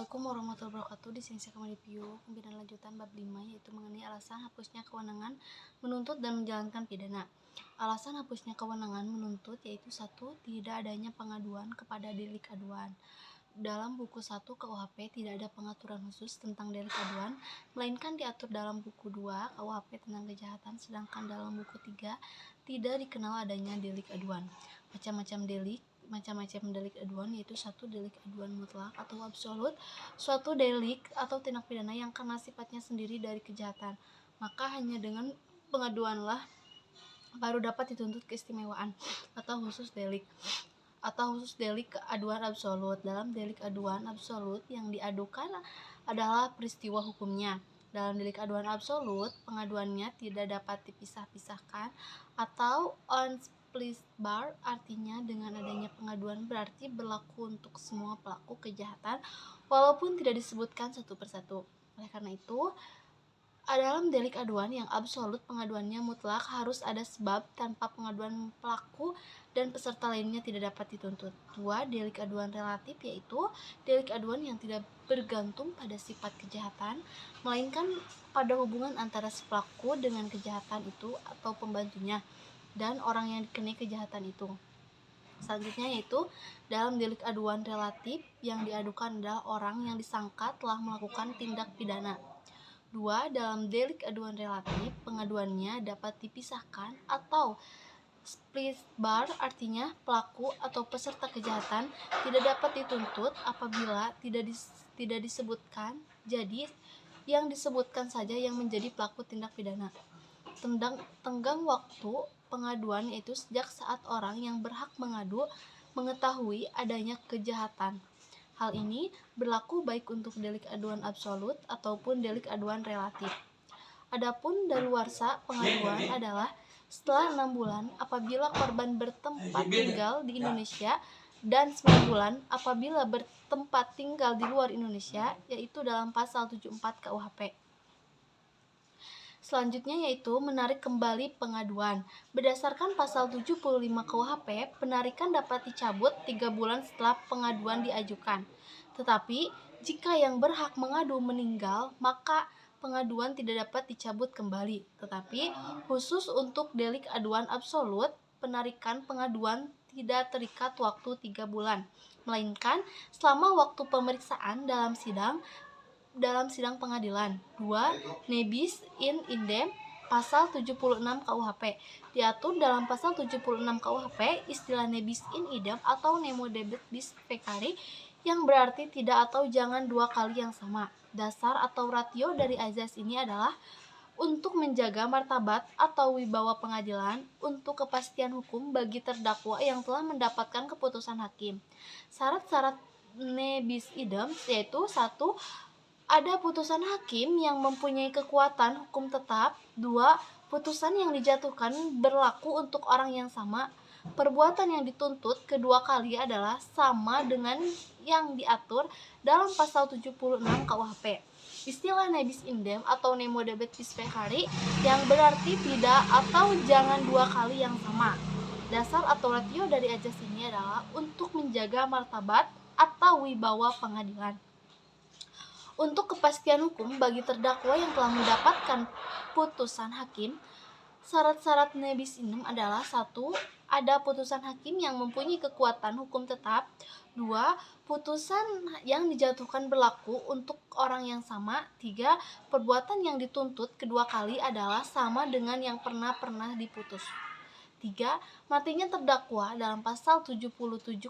Assalamualaikum warahmatullahi wabarakatuh. Di sini saya kembali Pio, pimpinan lanjutan bab 5, yaitu mengenai alasan hapusnya kewenangan menuntut dan menjalankan pidana. Alasan hapusnya kewenangan menuntut yaitu 1. Tidak adanya pengaduan kepada delik aduan. Dalam buku 1 KUHP tidak ada pengaturan khusus tentang delik aduan, melainkan diatur dalam buku 2 KUHP tentang kejahatan, sedangkan dalam buku 3 tidak dikenal adanya delik aduan. Macam-macam delik aduan yaitu 1. Delik aduan mutlak atau absolut, suatu delik atau tindak pidana yang karena sifatnya sendiri dari kejahatan, maka hanya dengan pengaduanlah baru dapat dituntut keistimewaan atau khusus delik aduan absolut. Dalam delik aduan absolut yang diadukan adalah peristiwa hukumnya. Dalam delik aduan absolut, pengaduannya tidak dapat dipisah-pisahkan atau on split bar, artinya dengan adanya pengaduan berarti berlaku untuk semua pelaku kejahatan walaupun tidak disebutkan satu persatu. Oleh karena itu, dalam delik aduan yang absolut pengaduannya mutlak harus ada sebab, tanpa pengaduan pelaku dan peserta lainnya tidak dapat dituntut. 2. Delik aduan relatif yaitu delik aduan yang tidak bergantung pada sifat kejahatan, melainkan pada hubungan antara si pelaku dengan kejahatan itu atau pembantunya dan orang yang dikenai kejahatan itu. Selanjutnya yaitu dalam delik aduan relatif yang diadukan adalah orang yang disangka telah melakukan tindak pidana. 2. Dalam delik aduan relatif, pengaduannya dapat dipisahkan atau split bar, artinya pelaku atau peserta kejahatan tidak dapat dituntut apabila tidak disebutkan, jadi yang disebutkan saja yang menjadi pelaku tindak pidana. Tenggang waktu pengaduan yaitu sejak saat orang yang berhak mengadu mengetahui adanya kejahatan. Hal ini berlaku baik untuk delik aduan absolut ataupun delik aduan relatif. Adapun daluarsa pengaduan adalah setelah 6 bulan apabila korban bertempat tinggal di Indonesia dan 9 bulan apabila bertempat tinggal di luar Indonesia, yaitu dalam pasal 74 KUHP. Selanjutnya yaitu menarik kembali pengaduan. Berdasarkan pasal 75 KUHP, penarikan dapat dicabut 3 bulan setelah pengaduan diajukan. Tetapi, jika yang berhak mengadu meninggal, maka pengaduan tidak dapat dicabut kembali. Tetapi, khusus untuk delik aduan absolut, penarikan pengaduan tidak terikat waktu 3 bulan, melainkan selama waktu pemeriksaan dalam sidang pengadilan. 2. Nebis in idem pasal 76 KUHP. Diatur dalam pasal 76 KUHP istilah nebis in idem atau nemo debet bis pecari yang berarti tidak atau jangan dua kali yang sama. Dasar atau ratio dari azas ini adalah untuk menjaga martabat atau wibawa pengadilan, untuk kepastian hukum bagi terdakwa yang telah mendapatkan keputusan hakim. Syarat-syarat nebis idem yaitu 1. Ada putusan hakim yang mempunyai kekuatan hukum tetap. 2. Putusan yang dijatuhkan berlaku untuk orang yang sama. Perbuatan yang dituntut kedua kali adalah sama dengan yang diatur dalam pasal 76 KUHP. Istilah nebis idem atau nemo debet bis pecari yang berarti tidak atau jangan dua kali yang sama. Dasar atau ratio dari azas ini adalah untuk menjaga martabat atau wibawa pengadilan. Untuk kepastian hukum bagi terdakwa yang telah mendapatkan putusan hakim, syarat-syarat nebis idem adalah 1. Ada putusan hakim yang mempunyai kekuatan hukum tetap. 2. Putusan yang dijatuhkan berlaku untuk orang yang sama. 3. Perbuatan yang dituntut kedua kali adalah sama dengan yang pernah diputus. 3. Matinya terdakwa dalam pasal 77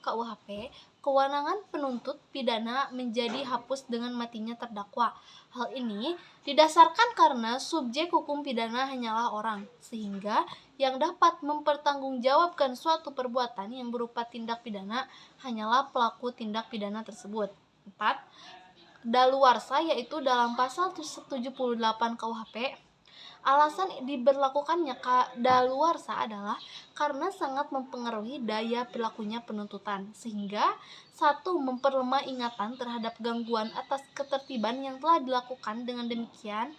KUHP, kewenangan penuntut pidana menjadi hapus dengan matinya terdakwa. Hal ini didasarkan karena subjek hukum pidana hanyalah orang, sehingga yang dapat mempertanggungjawabkan suatu perbuatan yang berupa tindak pidana hanyalah pelaku tindak pidana tersebut. 4. Daluarsa yaitu dalam pasal 78 KUHP. Alasan diberlakukannya daluarsa adalah karena sangat mempengaruhi daya berlakunya penuntutan, sehingga 1. Memperlemah ingatan terhadap gangguan atas ketertiban yang telah dilakukan, dengan demikian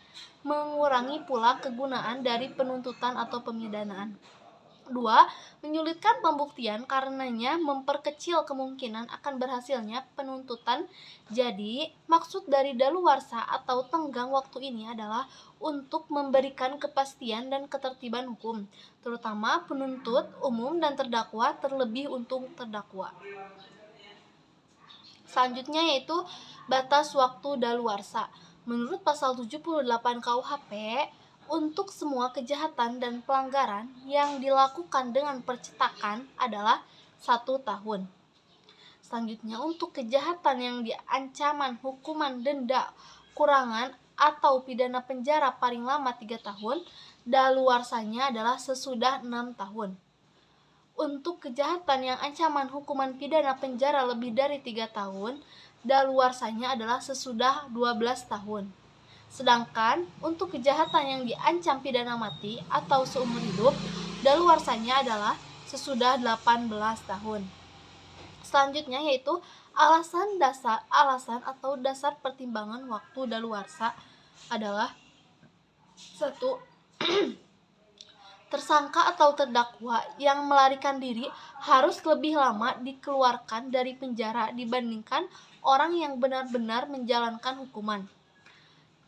mengurangi pula kegunaan dari penuntutan atau pemidanaan. 2. Menyulitkan pembuktian karenanya memperkecil kemungkinan akan berhasilnya penuntutan. Jadi, maksud dari daluwarsa atau tenggang waktu ini adalah untuk memberikan kepastian dan ketertiban hukum, terutama penuntut umum dan terdakwa, terlebih untuk terdakwa. Selanjutnya yaitu batas waktu daluarsa. Menurut pasal 78 KUHP, untuk semua kejahatan dan pelanggaran yang dilakukan dengan percetakan adalah 1 tahun. Selanjutnya, untuk kejahatan yang diancaman hukuman denda, kurangan, atau pidana penjara paling lama 3 tahun, daluarsanya adalah sesudah 6 tahun. Untuk kejahatan yang ancaman hukuman pidana penjara lebih dari 3 tahun, daluarsanya adalah sesudah 12 tahun. Sedangkan untuk kejahatan yang diancam pidana mati atau seumur hidup, daluarsanya adalah sesudah 18 tahun. Selanjutnya yaitu alasan atau dasar pertimbangan waktu daluarsa adalah 1. Tersangka atau terdakwa yang melarikan diri harus lebih lama dikeluarkan dari penjara dibandingkan orang yang benar-benar menjalankan hukuman.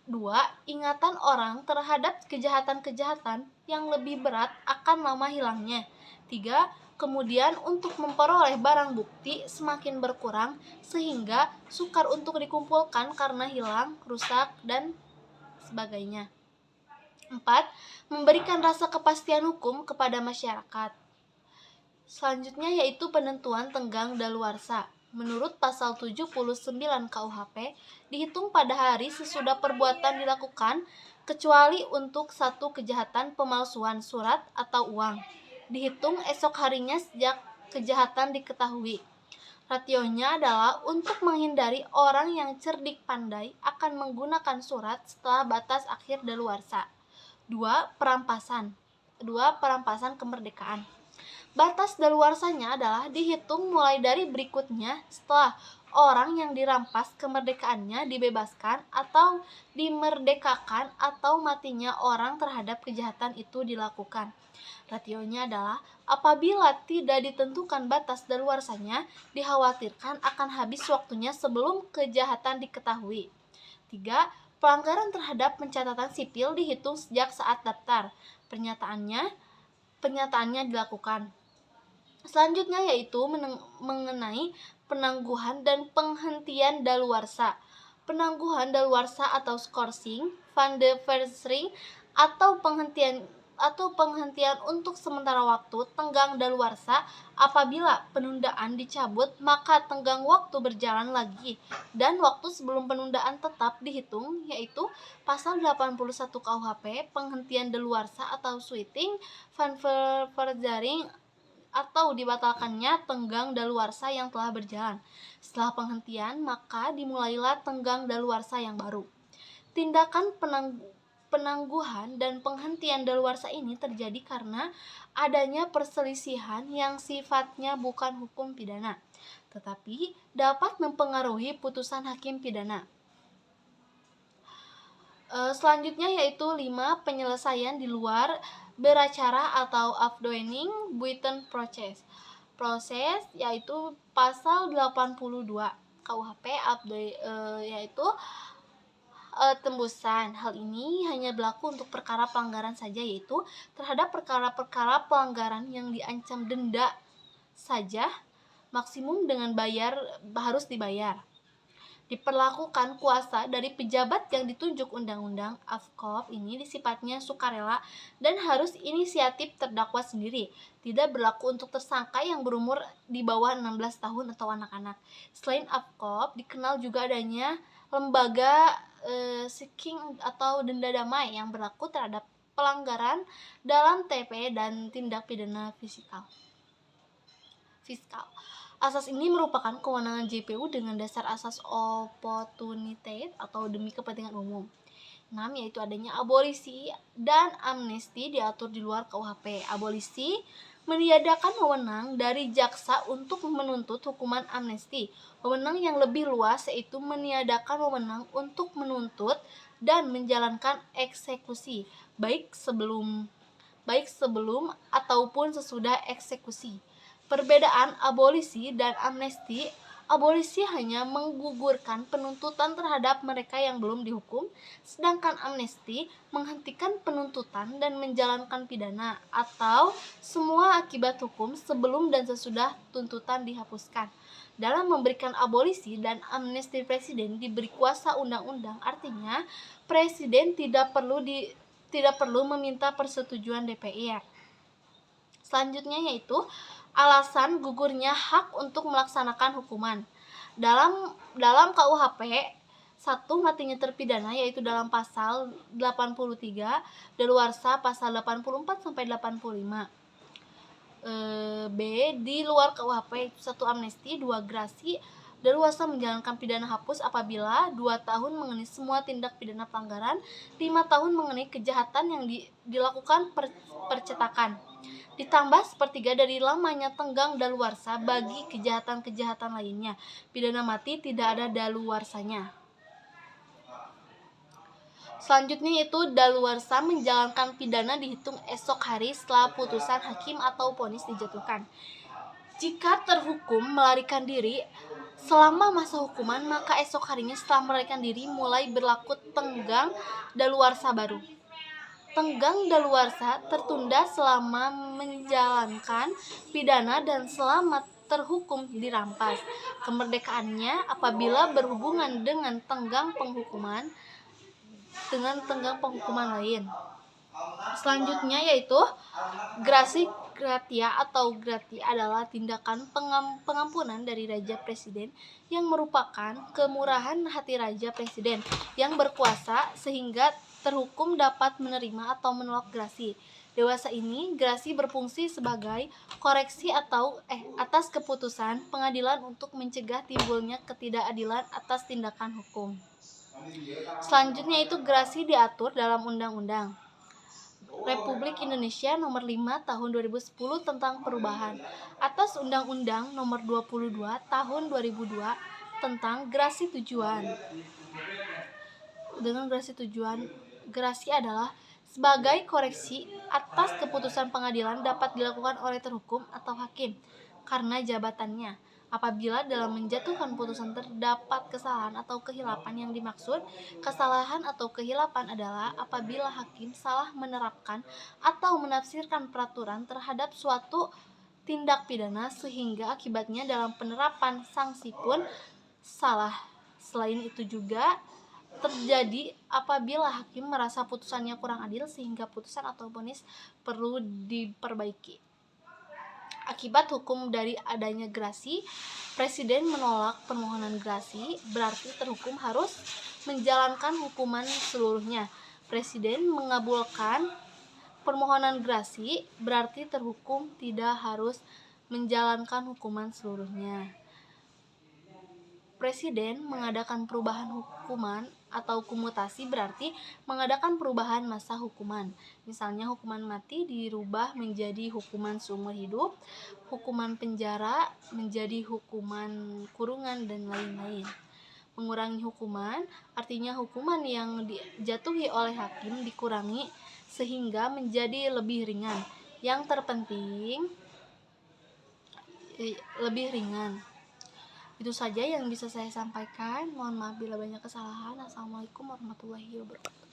2. Ingatan orang terhadap kejahatan-kejahatan yang lebih berat akan lama hilangnya. 3. Kemudian untuk memperoleh barang bukti semakin berkurang sehingga sukar untuk dikumpulkan karena hilang, rusak, dan sebagainya. 4. Memberikan rasa kepastian hukum kepada masyarakat. Selanjutnya yaitu penentuan tenggang daluarsa. Menurut pasal 79 KUHP, dihitung pada hari sesudah perbuatan dilakukan, kecuali untuk satu kejahatan pemalsuan surat atau uang. Dihitung esok harinya sejak kejahatan diketahui. Rasionya adalah untuk menghindari orang yang cerdik pandai akan menggunakan surat setelah batas akhir daluarsa. 2. Perampasan kemerdekaan. Batas daluarsanya adalah dihitung mulai dari berikutnya setelah orang yang dirampas kemerdekaannya dibebaskan atau dimerdekakan atau matinya orang terhadap kejahatan itu dilakukan. Rasionya adalah apabila tidak ditentukan batas daluarsanya, dikhawatirkan akan habis waktunya sebelum kejahatan diketahui. 3. Pelanggaran terhadap pencatatan sipil dihitung sejak saat daftar penyataannya dilakukan. Selanjutnya yaitu mengenai penangguhan dan penghentian daluarsa. Penangguhan daluarsa atau scourging, van de Versering, atau penghentian untuk sementara waktu tenggang daluarsa. Apabila penundaan dicabut, maka tenggang waktu berjalan lagi dan waktu sebelum penundaan tetap dihitung, yaitu pasal 81 KUHP, penghentian daluarsa atau sweeping, van Versering, atau dibatalkannya tenggang daluarsa yang telah berjalan. Setelah penghentian, maka dimulailah tenggang daluarsa yang baru. Tindakan penangguhan dan penghentian daluarsa ini terjadi karena adanya perselisihan yang sifatnya bukan hukum pidana, tetapi dapat mempengaruhi putusan hakim pidana. Selanjutnya yaitu 5. Penyelesaian di luar beracara atau afdoening buiten proses. Proses yaitu pasal 82 KUHP yaitu tembusan. Hal ini hanya berlaku untuk perkara pelanggaran saja, yaitu terhadap perkara-perkara pelanggaran yang diancam denda saja maksimum dengan harus dibayar. Diperlakukan kuasa dari pejabat yang ditunjuk undang-undang. AFKOP ini sifatnya sukarela dan harus inisiatif terdakwa sendiri. Tidak berlaku untuk tersangka yang berumur di bawah 16 tahun atau anak-anak. Selain AFKOP, dikenal juga adanya lembaga seeking atau denda damai yang berlaku terhadap pelanggaran dalam TP dan tindak pidana fiskal. Asas ini merupakan kewenangan JPU dengan dasar asas opportunité atau demi kepentingan umum. 6. Yaitu adanya abolisi dan amnesti diatur di luar KUHP. Abolisi meniadakan wewenang dari jaksa untuk menuntut hukuman amnesti. Wewenang yang lebih luas yaitu meniadakan wewenang untuk menuntut dan menjalankan eksekusi, baik sebelum baik sebelum ataupun sesudah eksekusi. Perbedaan abolisi dan amnesti: abolisi hanya menggugurkan penuntutan terhadap mereka yang belum dihukum, sedangkan amnesti menghentikan penuntutan dan menjalankan pidana atau semua akibat hukum sebelum dan sesudah tuntutan dihapuskan. Dalam memberikan abolisi dan amnesti, presiden diberi kuasa undang-undang, artinya presiden tidak perlu meminta persetujuan DPR. Selanjutnya yaitu alasan gugurnya hak untuk melaksanakan hukuman. Dalam KUHP, satu, matinya terpidana yaitu dalam pasal 83, daluarsa pasal 84 sampai 85. B, di luar KUHP, satu, amnesti, dua, gerasi, daluarsa menjalankan pidana hapus apabila 2 tahun mengenai semua tindak pidana pelanggaran, 5 tahun mengenai kejahatan yang dilakukan percetakan, ditambah sepertiga dari lamanya tenggang daluarsa bagi kejahatan-kejahatan lainnya. Pidana mati tidak ada daluarsanya. Selanjutnya yaitu daluarsa menjalankan pidana dihitung esok hari setelah putusan hakim atau vonis dijatuhkan. Jika terhukum melarikan diri selama masa hukuman, maka esok harinya setelah melarikan diri mulai berlaku tenggang daluarsa baru. Tenggang daluarsa tertunda selama menjalankan pidana dan selama terhukum dirampas kemerdekaannya apabila berhubungan dengan tenggang penghukuman lain. Selanjutnya yaitu grasi gratia atau grati adalah tindakan pengampunan dari raja presiden yang merupakan kemurahan hati raja presiden yang berkuasa sehingga terhukum dapat menerima atau menolak grasi. Dewasa ini, grasi berfungsi sebagai koreksi atas keputusan pengadilan untuk mencegah timbulnya ketidakadilan atas tindakan hukum. Selanjutnya itu grasi diatur dalam Undang-Undang Republik Indonesia Nomor 5 Tahun 2010 tentang perubahan atas Undang-Undang Nomor 22 Tahun 2002 tentang grasi tujuan. Dengan grasi tujuan, grasi adalah sebagai koreksi atas keputusan pengadilan dapat dilakukan oleh terhukum atau hakim karena jabatannya. Apabila dalam menjatuhkan putusan terdapat kesalahan atau kehilapan yang dimaksud, kesalahan atau kehilapan adalah apabila hakim salah menerapkan atau menafsirkan peraturan terhadap suatu tindak pidana sehingga akibatnya dalam penerapan sanksi pun salah. Selain itu juga terjadi apabila hakim merasa putusannya kurang adil sehingga putusan atau vonis perlu diperbaiki. Akibat hukum dari adanya grasi, presiden menolak permohonan grasi, berarti terhukum harus menjalankan hukuman seluruhnya. Presiden mengabulkan permohonan grasi, berarti terhukum tidak harus menjalankan hukuman seluruhnya. Presiden mengadakan perubahan hukuman atau komutasi berarti mengadakan perubahan masa hukuman. Misalnya hukuman mati dirubah menjadi hukuman seumur hidup, hukuman penjara menjadi hukuman kurungan, dan lain-lain. Mengurangi hukuman artinya hukuman yang dijatuhi oleh hakim dikurangi sehingga menjadi lebih ringan. Yang terpenting lebih ringan. Itu saja yang bisa saya sampaikan. Mohon maaf bila banyak kesalahan. Assalamualaikum warahmatullahi wabarakatuh.